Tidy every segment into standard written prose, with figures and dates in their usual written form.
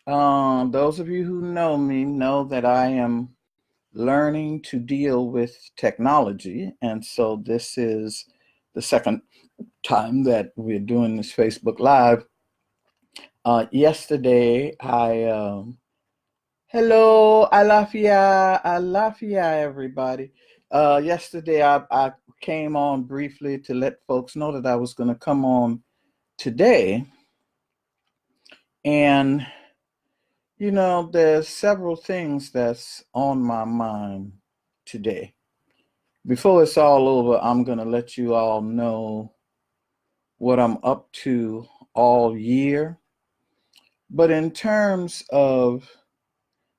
Those of you who know me know that I am learning to deal with technology. And so this is the second time that we're doing this Facebook Live. Yesterday, hello, Alafia, everybody. Yesterday, I came on briefly to let folks know that I was going to come on today. And there's several things that's on my mind today. Before it's all over, I'm going to let you all know what I'm up to all year. But in terms of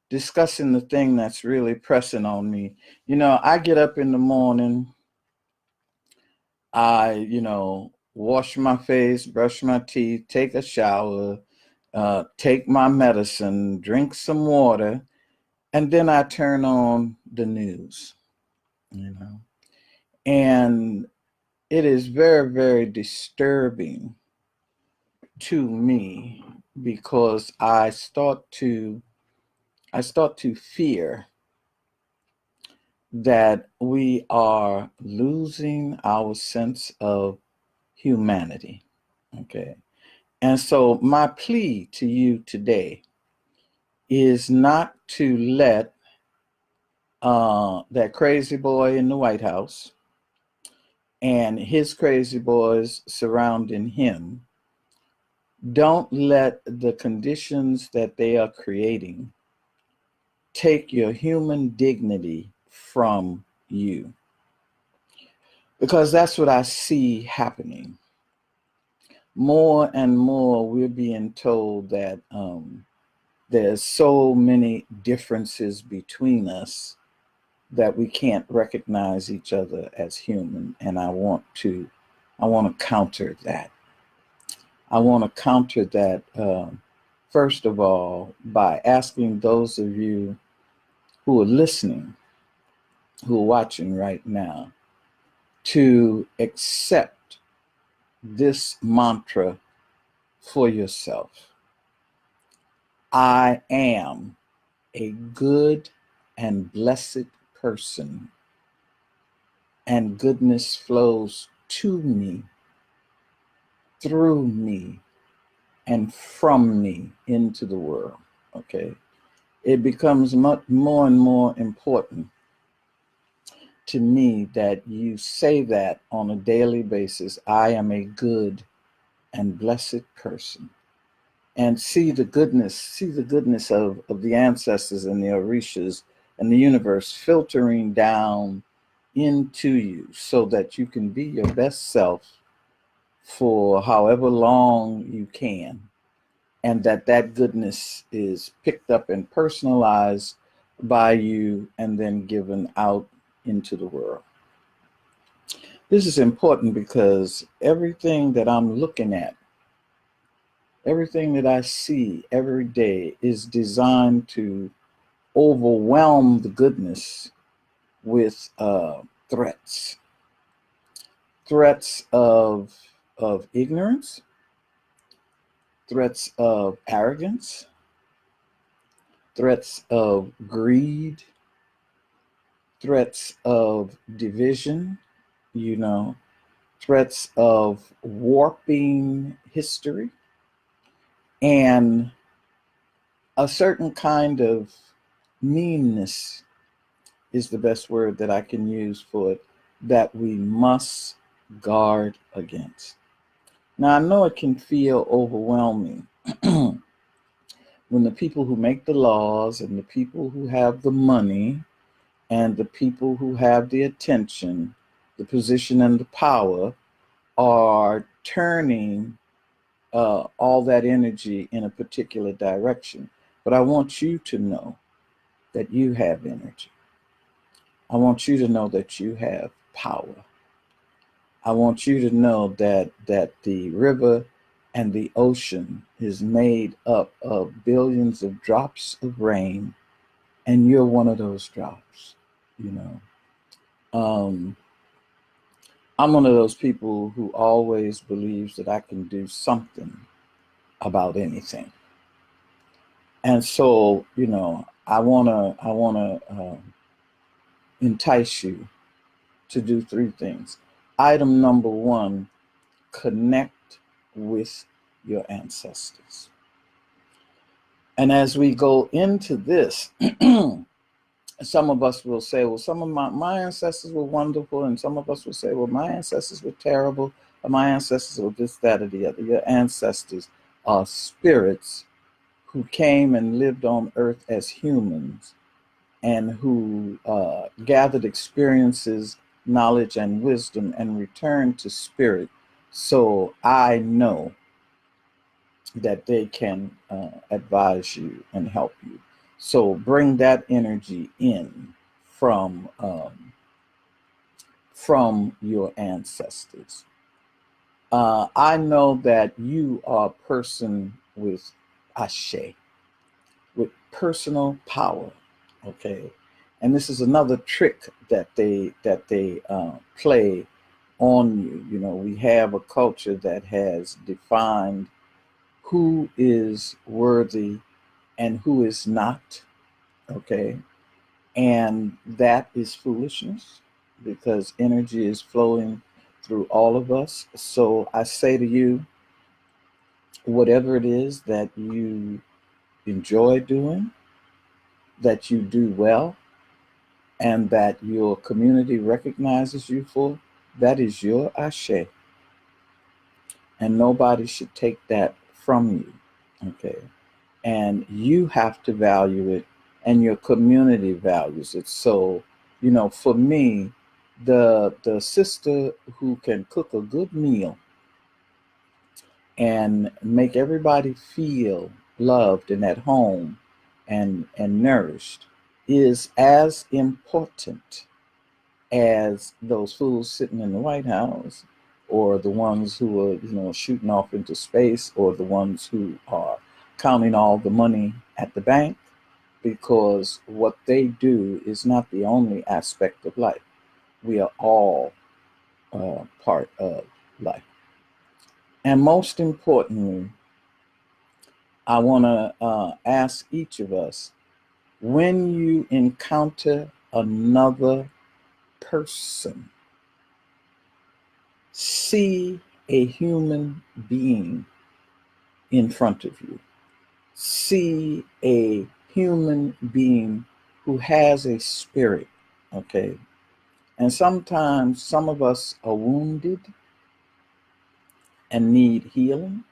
discussing the thing that's really pressing on me, I get up in the morning, wash my face, brush my teeth, take a shower, take my medicine, drink some water, and then I turn on the news, and it is very, very disturbing to me because I start to fear that we are losing our sense of humanity. Okay. And so my plea to you today is not to let that crazy boy in the White House and his crazy boys surrounding him, don't let the conditions that they are creating take your human dignity from you. Because that's what I see happening. More and more, we're being told that there's so many differences between us that we can't recognize each other as human. And I want to counter that. I want to counter that, first of all, by asking those of you who are listening, who are watching right now, to accept this mantra for yourself. I am a good and blessed person, and goodness flows to me, through me, and from me into the world. Okay? It becomes much more and more important to me that you say that on a daily basis. I am a good and blessed person. And see the goodness of the ancestors and the Orishas and the universe filtering down into you so that you can be your best self for however long you can. And that goodness is picked up and personalized by you and then given out into the world. This is important because everything that I'm looking at, everything that I see every day is designed to overwhelm the goodness with threats. Threats of ignorance, threats of arrogance, threats of greed, threats of division, threats of warping history, and a certain kind of meanness is the best word that I can use for it, that we must guard against. Now, I know it can feel overwhelming when the people who make the laws and the people who have the money and the people who have the attention, the position and the power are turning all that energy in a particular direction. But I want you to know that you have energy. I want you to know that you have power. I want you to know that the river and the ocean is made up of billions of drops of rain, and you're one of those drops. I'm one of those people who always believes that I can do something about anything. And so, I wanna entice you to do three things. Item number one, connect with your ancestors. And as we go into this, some of us will say, well, some of my ancestors were wonderful, and some of us will say, well, my ancestors were terrible, or my ancestors were this, that, or the other. Your ancestors are spirits who came and lived on earth as humans and who gathered experiences, knowledge, and wisdom and returned to spirit. So I know that they can advise you and help you. So bring that energy in from your ancestors. I know that you are a person with Ashe, with personal power. Okay, and this is another trick that they play on you. We have a culture that has defined who is worthy and who is not. Okay, and that is foolishness because energy is flowing through all of us. So I say to you, whatever it is that you enjoy doing, that you do well, and that your community recognizes you for, that is your ashe. And nobody should take that from you. Okay. And you have to value it, and your community values it. So, for me, the sister who can cook a good meal and make everybody feel loved and at home and nourished is as important as those fools sitting in the White House, or the ones who are, shooting off into space, or the ones who are counting all the money at the bank, because what they do is not the only aspect of life. We are all part of life. And most importantly, I want to ask each of us, when you encounter another person, see a human being in front of you. See a human being who has a spirit, okay? And sometimes some of us are wounded and need healing,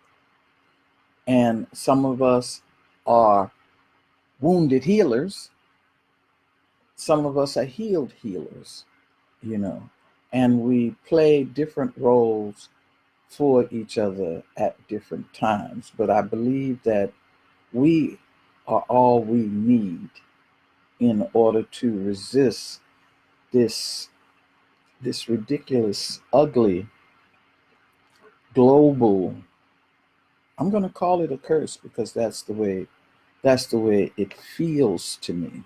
and some of us are wounded healers. Some of us are healed healers, and we play different roles for each other at different times. But I believe that we are all we need in order to resist this ridiculous, ugly, global, I'm going to call it a curse because that's the way it feels to me.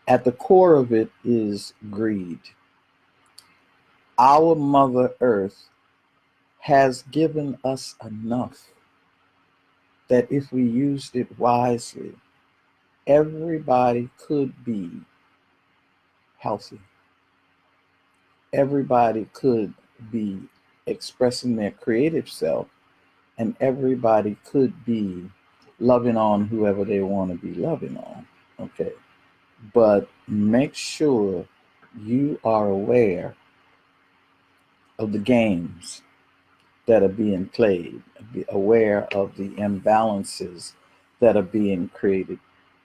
At the core of it is greed. Our Mother Earth has given us enough that if we used it wisely, everybody could be healthy. Everybody could be expressing their creative self, and everybody could be loving on whoever they want to be loving on. Okay. But make sure you are aware of the games that are being played, be aware of the imbalances that are being created.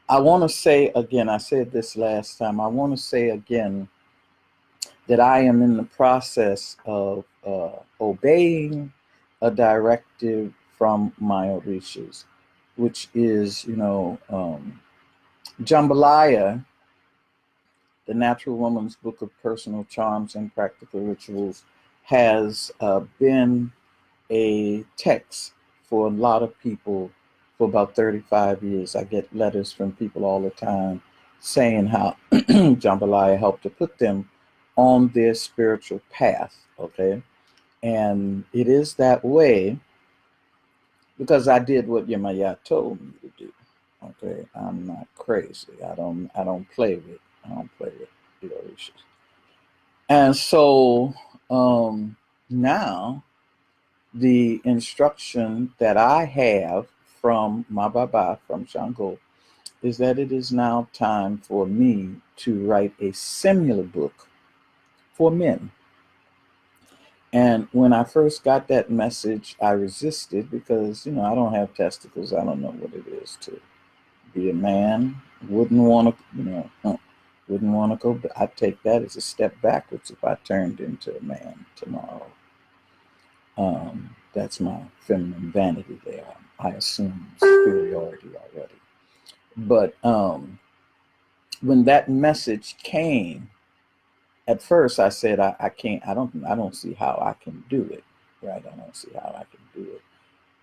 I want to say again, I said this last time, I want to say again that I am in the process of obeying a directive from my orishas, which is, Jambalaya, the Natural Woman's Book of Personal Charms and Practical Rituals, has been a text for a lot of people for about 35 years. I get letters from people all the time saying how Jambalaya helped to put them on their spiritual path, okay? And it is that way because I did what Yemaya told me to do. Okay, I'm not crazy. I don't play with Orisha. And so now the instruction that I have from my Baba, from Shango, is that it is now time for me to write a similar book for men. And when I first got that message, I resisted because, I don't have testicles. I don't know what it is to be a man. Wouldn't want to, wouldn't want to go. I take that as a step backwards if I turned into a man tomorrow. That's my feminine vanity there. I assume superiority already. But when that message came, at first I said, I can't, I don't see how I can do it. Right? I don't see how I can do it.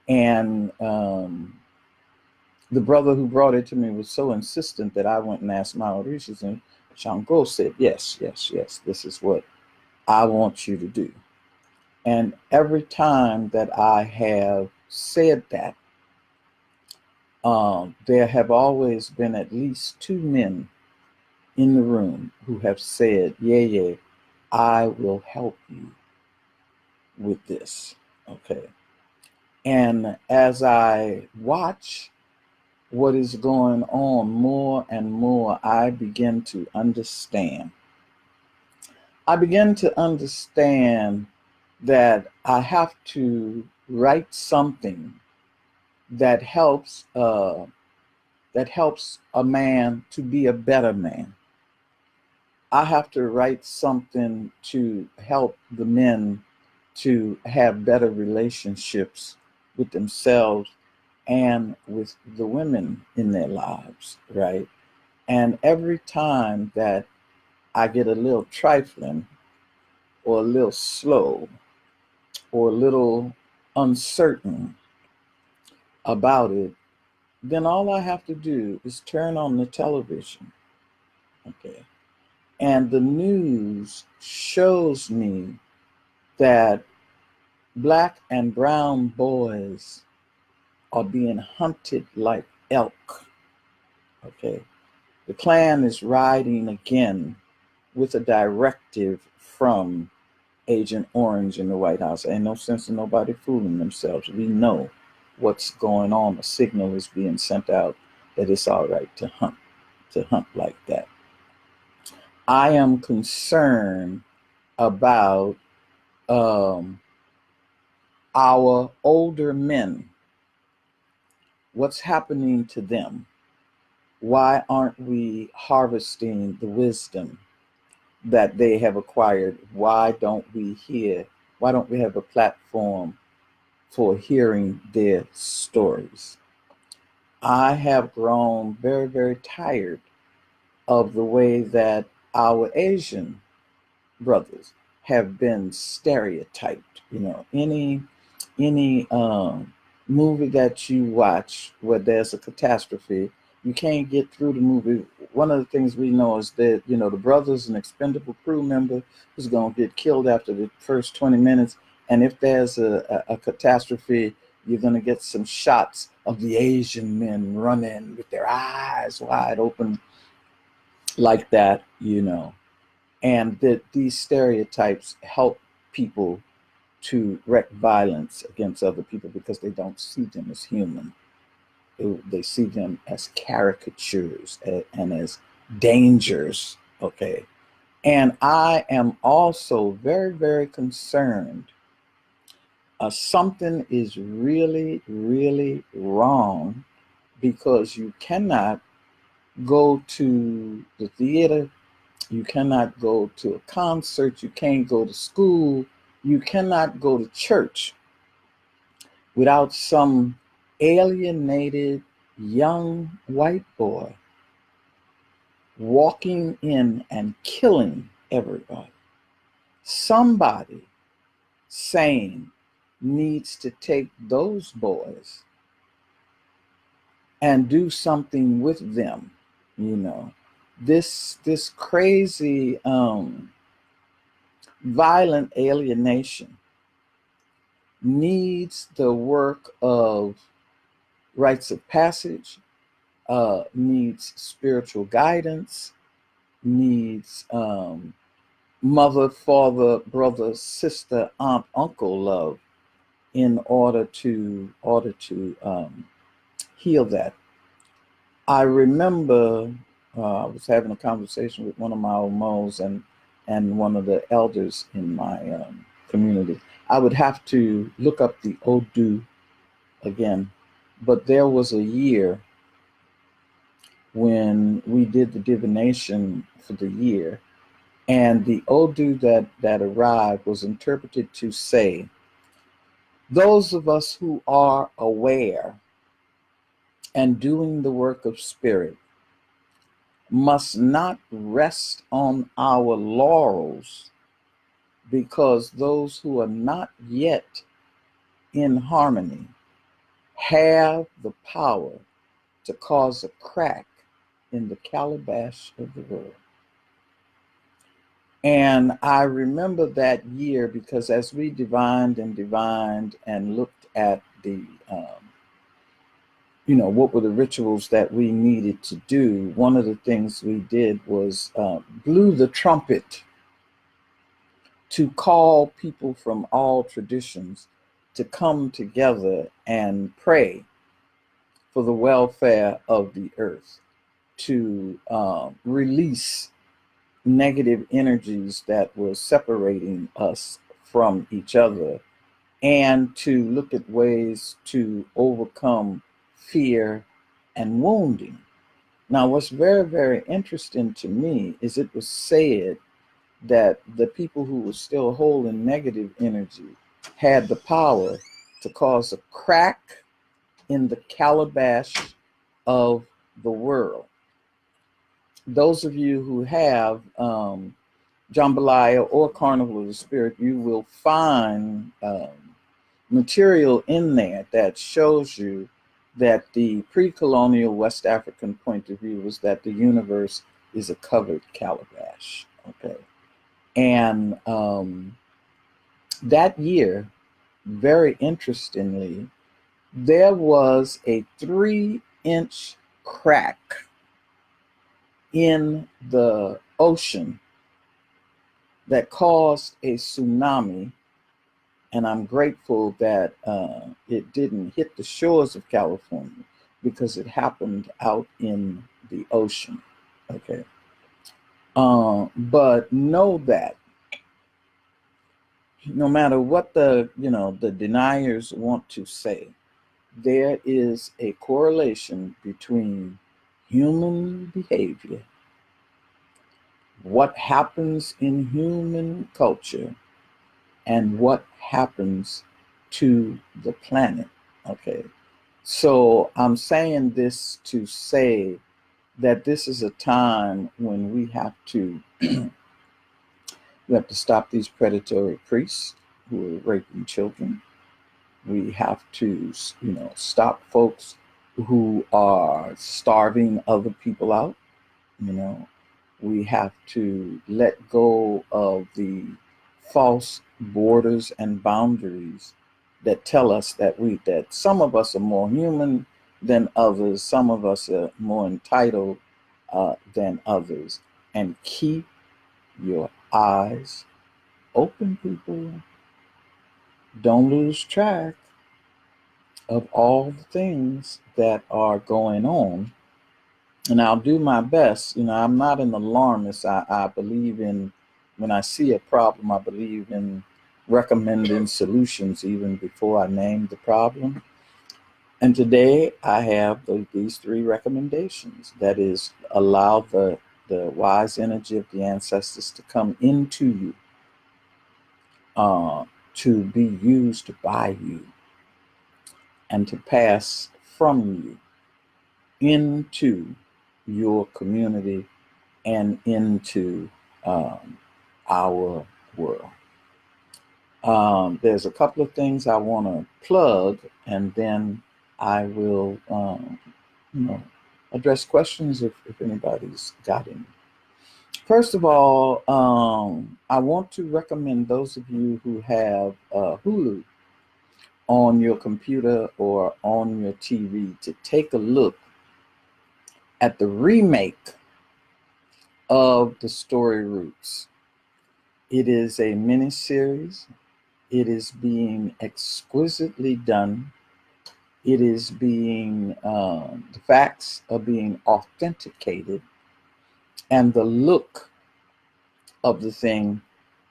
And the brother who brought it to me was so insistent that I went and asked my Orishas, and Shango said, yes, this is what I want you to do. And every time that I have said that, there have always been at least 2 men in the room who have said, Yeye, I will help you with this. Okay. And as I watch what is going on more and more, I begin to understand. I begin to understand that I have to write something that helps a man to be a better man. I have to write something to help the men to have better relationships with themselves and with the women in their lives, right? And every time that I get a little trifling or a little slow or a little uncertain about it, then all I have to do is turn on the television, okay? And the news shows me that Black and brown boys are being hunted like elk, okay? The Klan is riding again with a directive from Agent Orange in the White House. Ain't no sense in nobody fooling themselves. We know what's going on. A signal is being sent out that it's all right to hunt like that. I am concerned about our older men. What's happening to them? Why aren't we harvesting the wisdom that they have acquired? Why don't we have a platform for hearing their stories? I have grown very, very tired of the way that our Asian brothers have been stereotyped. Any movie that you watch where there's a catastrophe, you can't get through the movie. One of the things we know is that, the brother's an expendable crew member who's going to get killed after the first 20 minutes. And if there's a catastrophe, you're going to get some shots of the Asian men running with their eyes wide open like that, And that these stereotypes help people to wreak violence against other people because they don't see them as human. They see them as caricatures and as dangers, okay? And I am also very, very concerned. Something is really, really wrong because you cannot go to the theater, you cannot go to a concert, you can't go to school, you cannot go to church without some alienated young white boy walking in and killing everybody. Somebody sane needs to take those boys and do something with them. This crazy violent alienation needs the work of rites of passage, needs spiritual guidance, needs mother, father, brother, sister, aunt, uncle love in order to heal that. I remember I was having a conversation with one of my omos and one of the elders in my community. I would have to look up the Odu again, but there was a year when we did the divination for the year, and the Odu that arrived was interpreted to say, those of us who are aware and doing the work of spirit must not rest on our laurels, because those who are not yet in harmony have the power to cause a crack in the calabash of the world. And I remember that year because as we divined and looked at the what were the rituals that we needed to do, one of the things we did was blew the trumpet to call people from all traditions to come together and pray for the welfare of the earth, to release negative energies that were separating us from each other, and to look at ways to overcome fear and wounding. Now, what's very, very interesting to me is it was said that the people who were still holding negative energy had the power to cause a crack in the calabash of the world. Those of you who have Jambalaya or Carnival of the Spirit, you will find material in there that shows you that the pre-colonial West African point of view was that the universe is a covered calabash. Okay. And that year, very interestingly, there was a 3-inch crack in the ocean that caused a tsunami. And I'm grateful that it didn't hit the shores of California because it happened out in the ocean. Okay. But know that no matter what the deniers want to say, there is a correlation between human behavior, what happens in human culture, and what happens to the planet. Okay. So I'm saying this to say that this is a time when we have to stop these predatory priests who are raping children. We have to, stop folks who are starving other people out. We have to let go of the false borders and boundaries that tell us that some of us are more human than others, some of us are more entitled than others, and keep your eyes open, people. Don't lose track of all the things that are going on. And I'll do my best. I'm not an alarmist. I believe in, when I see a problem, I believe in recommending solutions even before I name the problem. And today I have these 3 recommendations. That is, allow the wise energy of the ancestors to come into you, to be used by you, and to pass from you into your community and into our world. There's a couple of things I want to plug, and then I will address questions if anybody's got any. First of all, I want to recommend those of you who have Hulu on your computer or on your TV to take a look at the remake of the story Roots. It is a miniseries. It is being exquisitely done. It is being, the facts are being authenticated, and the look of the thing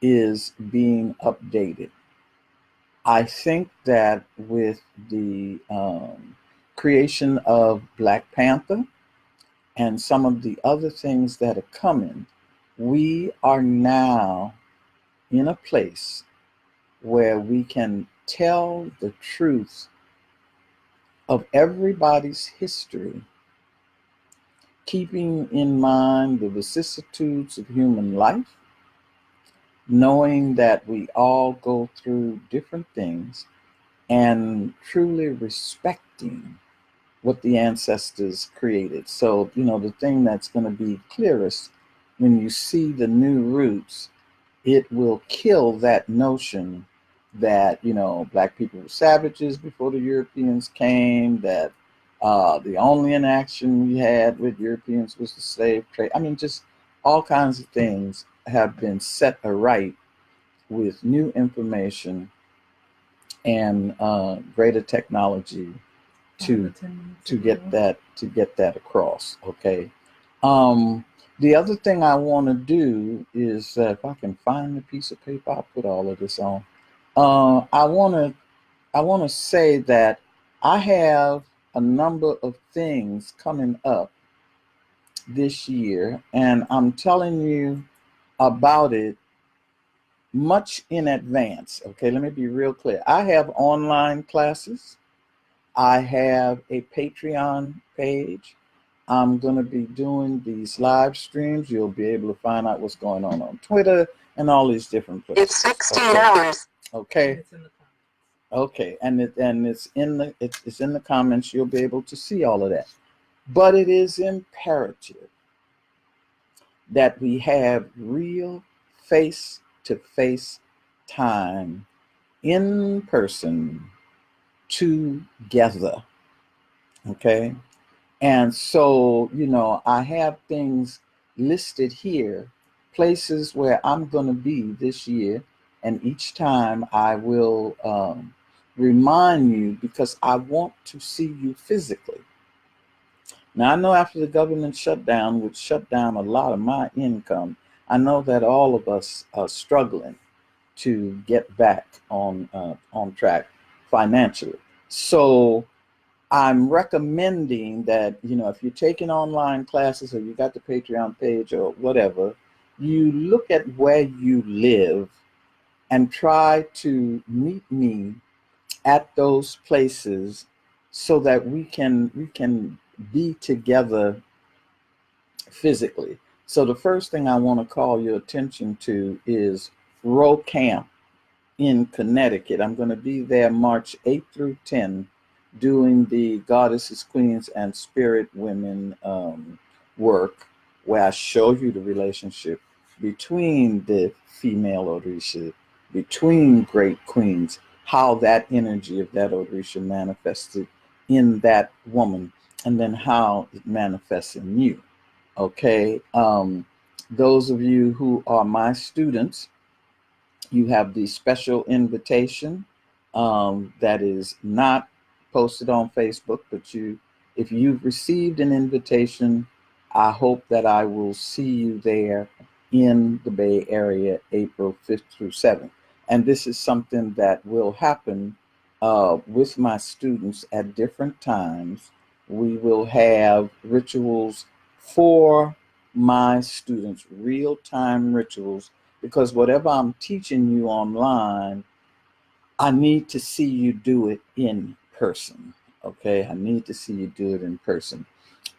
is being updated. I think that with the creation of Black Panther and some of the other things that are coming, we are now in a place where we can tell the truth of everybody's history, keeping in mind the vicissitudes of human life, knowing that we all go through different things, and truly respecting what the ancestors created. So, the thing that's going to be clearest when you see the new Roots, it will kill that notion that, Black people were savages before the Europeans came, that the only interaction we had with Europeans was the slave trade. I mean, just all kinds of things have been set aright with new information and greater technology to get that across. Okay. The other thing I want to do is, if I can find the piece of paper, I'll put all of this on. I want to say that I have a number of things coming up this year, and I'm telling you about it much in advance. Okay, let me be real clear. I have online classes. I have a Patreon page. I'm going to be doing these live streams. You'll be able to find out what's going on Twitter and all these different places. It's 16 hours. Okay. It's in the comments. Okay, and it's in the comments. You'll be able to see all of that. But it is imperative that we have real face-to-face time in person together. Okay? And so, I have things listed here, places where I'm going to be this year. And each time I will remind you, because I want to see you physically. Now, I know after the government shutdown, which shut down a lot of my income, I know that all of us are struggling to get back on track financially. So I'm recommending that, if you're taking online classes or you got the Patreon page or whatever, you look at where you live and try to meet me at those places so that we can be together physically. So the first thing I want to call your attention to is Row Camp in Connecticut. I'm going to be there March 8th through 10th doing the Goddesses, Queens, and Spirit Women work, where I show you the relationship between the female Orisha, between great queens, how that energy of that Orisha manifested in that woman, and then how it manifests in you. Okay, those of you who are my students, you have the special invitation that is not posted on Facebook, but if you've received an invitation, I hope that I will see you there in the Bay Area, April 5th through 7th. And this is something that will happen with my students at different times. We will have rituals for my students, real-time rituals, because whatever I'm teaching you online, I need to see you do it in person. Okay, I need to see you do it in person.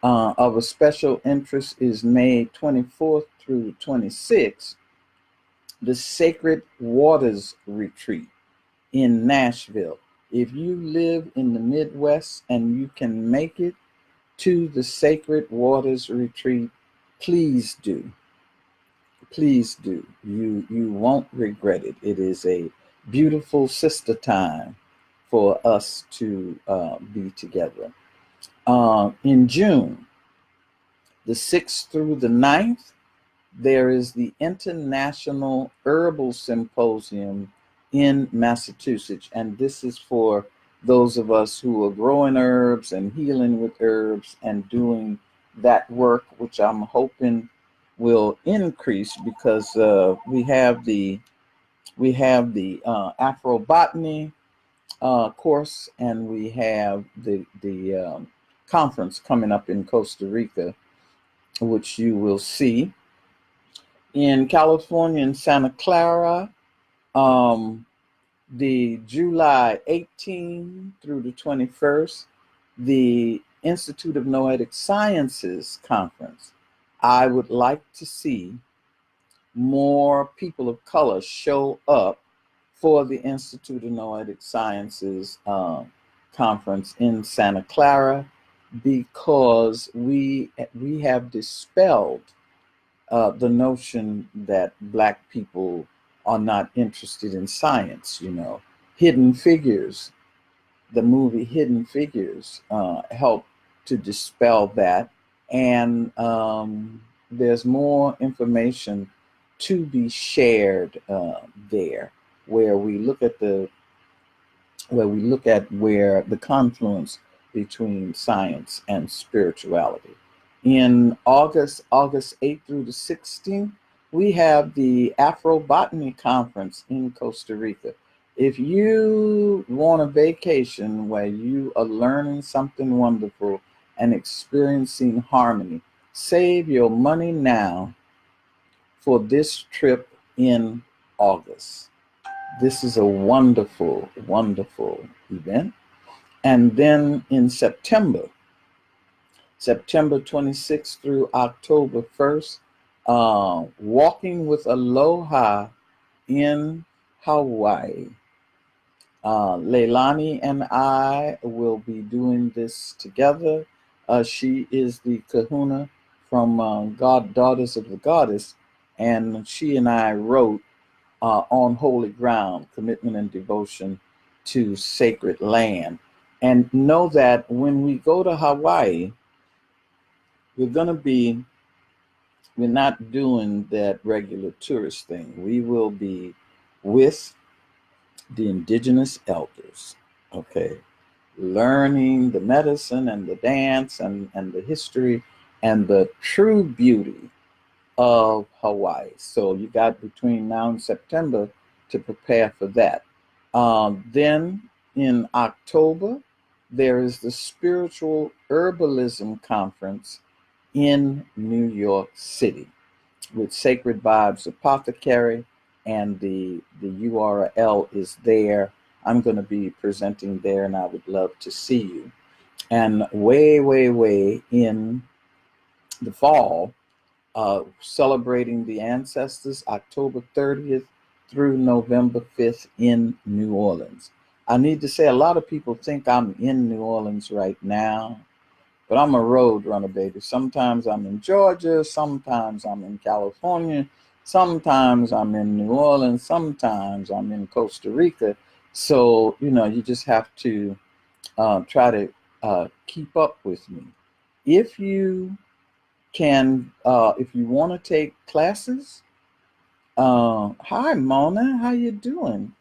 Of a special interest is May 24th through 26th, the Sacred Waters Retreat in Nashville. If you live in the Midwest and you can make it to the Sacred Waters Retreat, please do. Please do. You won't regret it. It is a beautiful sister time for us to be together. In June, The 6th through the 9th, there is the International Herbal Symposium in Massachusetts. And this is for those of us who are growing herbs and healing with herbs and doing that work, which I'm hoping will increase because we have the Afrobotany course, and we have the conference coming up in Costa Rica, which you will see. In California, in Santa Clara, the July 18 through the 21st, the Institute of Noetic Sciences Conference. I would like to see more people of color show up for the Institute of Noetic Sciences conference in Santa Clara, because we have dispelled the notion that Black people are not interested in science. Hidden Figures, the movie Hidden Figures, helped to dispel that. And there's more information to be shared there, where we look at where the confluence between science and spirituality. In August 8th through the 16th, we have the Afrobotany Conference in Costa Rica. If you want a vacation where you are learning something wonderful and experiencing harmony, save your money now for this trip in August. This is a wonderful, wonderful event. And then in September 26th through October 1st, Walking with Aloha in Hawaii. Leilani and I will be doing this together. She is the kahuna from Daughters of the Goddess, and she and I wrote On Holy Ground, Commitment and Devotion to Sacred Land. And know that when we go to Hawaii, we're not doing that regular tourist thing. We will be with the indigenous elders, okay, learning the medicine and the dance and the history and the true beauty of Hawaii. So you got between now and September to prepare for that. Then in October, there is the Spiritual Herbalism Conference in New York City with Sacred Vibes Apothecary, and the URL is there. I'm going to be presenting there, and I would love to see you. And way in the fall, celebrating the ancestors, October 30th through November 5th in New Orleans. I need to say, a lot of people think I'm in New Orleans right now, but I'm a road runner, baby. Sometimes I'm in Georgia, sometimes I'm in California, sometimes I'm in New Orleans, sometimes I'm in Costa Rica. So, you just have to try to keep up with me. If you want to take classes, hi Mona, how you doing?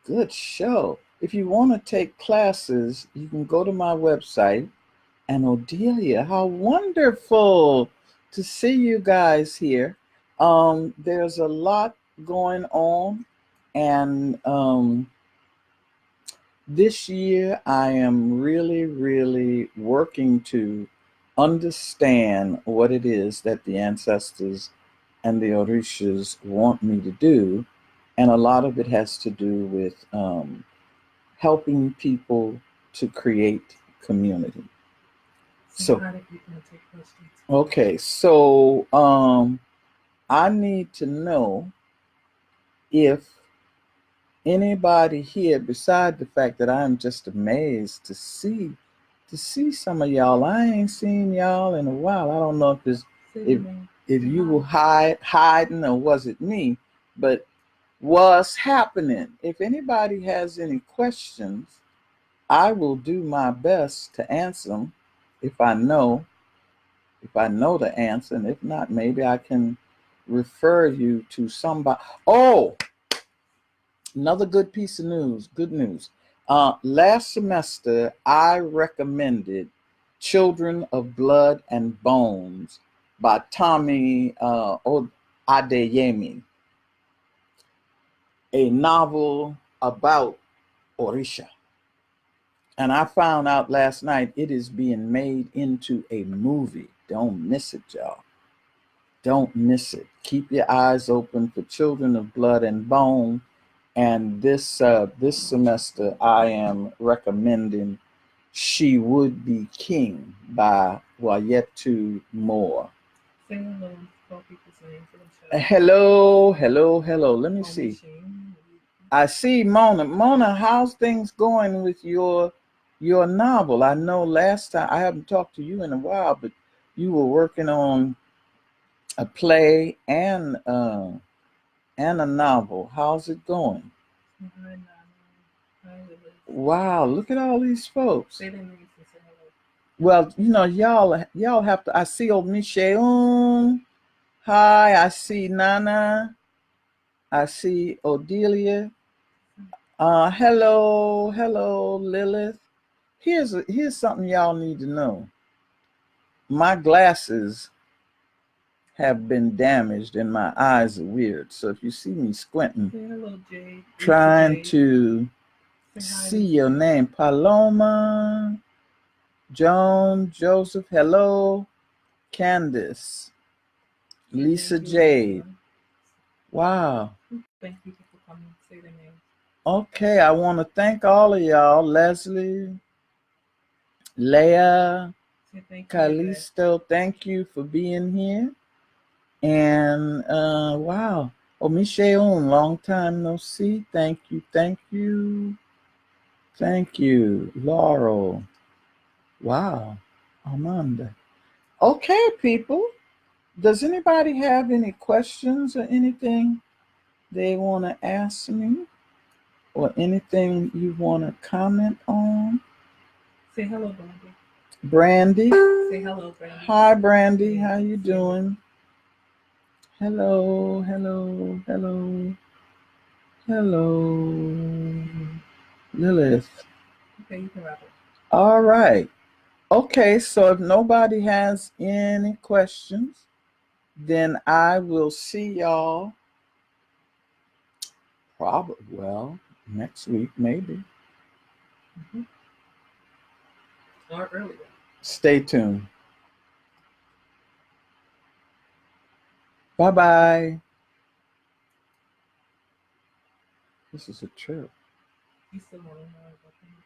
Good show. If you want to take classes, you can go to my website. And Odelia, how wonderful to see you guys here. There's a lot going on, and this year I am really working to understand what it is that the ancestors and the Orishas want me to do. And a lot of it has to do with helping people to create community. So, okay, so I need to know if anybody here, beside the fact that I'm just amazed to see some of y'all. I ain't seen y'all in a while. I don't know if you were hiding or was it me, but what's happening? If anybody has any questions, I will do my best to answer them if I know. if I know the answer, and if not, maybe I can refer you to somebody. Oh, another good piece of news, good news. Last semester, I recommended Children of Blood and Bones by Tommy Adeyemi, a novel about Orisha. And I found out last night it is being made into a movie. Don't miss it, y'all. Don't miss it. Keep your eyes open for Children of Blood and Bone. And this semester, I am recommending She Would Be King by Wayetu Moore. Hello, hello, hello. Let me see. I see Mona. Mona, how's things going with your novel? I know last time, I haven't talked to you in a while, but you were working on a play and a novel. How's it going? Wow, look at all these folks. Well, you know, y'all have to. I see Micheon. Hi, I see Nana. I see Odelia. Hello, Lilith. Here's something y'all need to know. My glasses have been damaged and my eyes are weird. So if you see me squinting, hello, Jade. trying to see your name, Paloma, Joan, Joseph, hello, Candace, Lisa Jade. Wow. Thank you for coming. Say the name. Okay, I want to thank all of y'all. Leslie, Leah, Callisto, thank you for being here. And wow. Oh, Micheon, long time no see. Thank you, thank you. Thank you, Laurel. Wow, Amanda. Okay, people. Does anybody have any questions or anything they want to ask me? Or anything you want to comment on? Say hello, Brandy. Brandy. Say hello, Brandy. Hi, Brandy. How you doing? Hello, hello, hello. Hello. Lilith. Okay, you can wrap it. All right. Okay, so if nobody has any questions, then I will see y'all probably, next week, maybe. Mm-hmm. Or earlier. Stay tuned. Bye-bye. This is a trip. You still want to know about things?